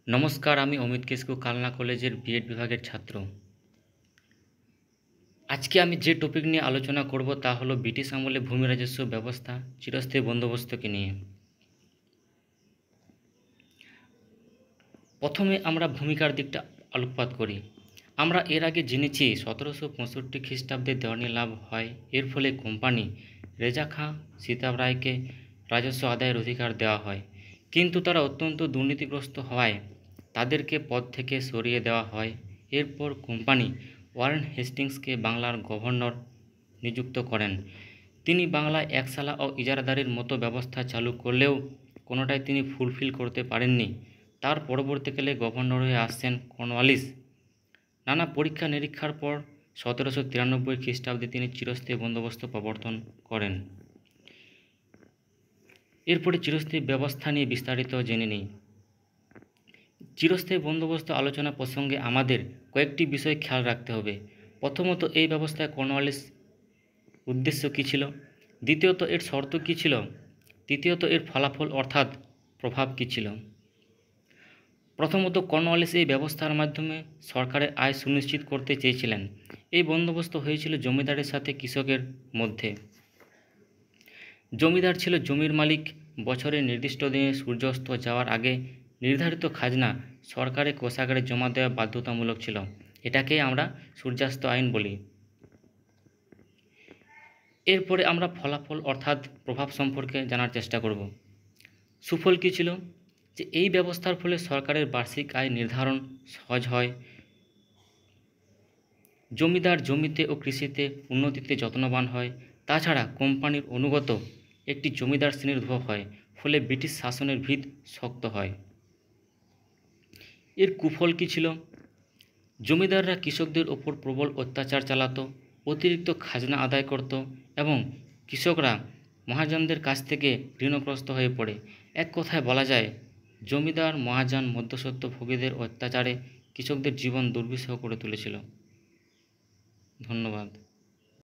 নমস্কার, আমি অমিত কিস্কু কালনা কলেজের বিএড বিভাগের ছাত্র। আজকে আমি যে টপিক নিয়ে আলোচনা করব তা হলো ব্রিটিশ আমলে ভূমি রাজস্ব ব্যবস্থা চিরস্থায়ী বন্দোবস্তকে নিয়ে। প্রথমে আমরা ভূমিকার দিকটা আলোকপাত করি। আমরা এর আগে জেনেছি 1765 খ্রিস্টাব্দে দেওয়ানি লাভ হয়। এর ফলে কোম্পানি রেজা খাঁ সীতাব রায়কে রাজস্ব আদায়ের অধিকার দেওয়া হয়, কিন্তু তারা অত্যন্ত দুর্নীতিগ্রস্ত হওয়ায় তাদেরকে পদ থেকে সরিয়ে দেওয়া হয়। এরপর কোম্পানি ওয়ারেন হেস্টিংসকে বাংলার গভর্নর নিযুক্ত করেন। তিনি বাংলায় একসালা ও ইজারাদারির মতো ব্যবস্থা চালু করলেও কোনোটাই তিনি ফুলফিল করতে পারেননি। তার পরবর্তীকালে গভর্নর হয়ে আসছেন কর্নওয়ালিস। নানা পরীক্ষা নিরীক্ষার পর 1793 খ্রিস্টাব্দে তিনি চিরস্থায়ী বন্দোবস্ত প্রবর্তন করেন। এরপরে চিরস্থায়ী ব্যবস্থা নিয়ে বিস্তারিত জেনে নিই। চিরস্থায়ী বন্দোবস্ত আলোচনা প্রসঙ্গে আমাদের কয়েকটি বিষয় খেয়াল রাখতে হবে। প্রথমত, এই ব্যবস্থায় কর্নওয়ালিস উদ্দেশ্য কী ছিল? দ্বিতীয়ত, এর শর্ত কী ছিল? তৃতীয়ত, এর ফলাফল অর্থাৎ প্রভাব কী ছিল? প্রথমত, কর্নওয়ালিস এই ব্যবস্থার মাধ্যমে সরকারের আয় সুনিশ্চিত করতে চেয়েছিলেন। এই বন্দোবস্ত হয়েছিল জমিদারের সাথে কৃষকের মধ্যে। জমিদার ছিল জমির মালিক। বছরের নির্দিষ্ট দিনে সূর্যাস্ত যাওয়ার আগে নির্ধারিত খাজনা সরকারের কোষাগারে জমা দেওয়া বাধ্যতামূলক ছিল। এটাকেই আমরা সূর্যাস্ত আইন বলি। এরপরে আমরা ফলাফল অর্থাৎ প্রভাব সম্পর্কে জানার চেষ্টা করব। সুফল কী ছিল? যে এই ব্যবস্থার ফলে সরকারের বার্ষিক আয় নির্ধারণ সহজ হয়। জমিদার জমিতে ও কৃষিতে উন্নতিতে যত্নবান হয়। তাছাড়া কোম্পানির অনুগত একটি জমিদার শ্রেণীর উদ্ভব হয়, ফলে ব্রিটিশ শাসনের ভিত শক্ত হয়। এর কুফল কী ছিল? জমিদাররা কৃষকদের ওপর প্রবল অত্যাচার চালাতো, অতিরিক্ত খাজনা আদায় করত এবং কৃষকরা মহাজনদের কাছ থেকে ঋণগ্রস্ত হয়ে পড়ে। এক কথায় বলা যায়, জমিদার মহাজন মধ্যস্বত্বভোগীদের অত্যাচারে কৃষকদের জীবন দুর্বিষহ করে তুলেছিল। ধন্যবাদ।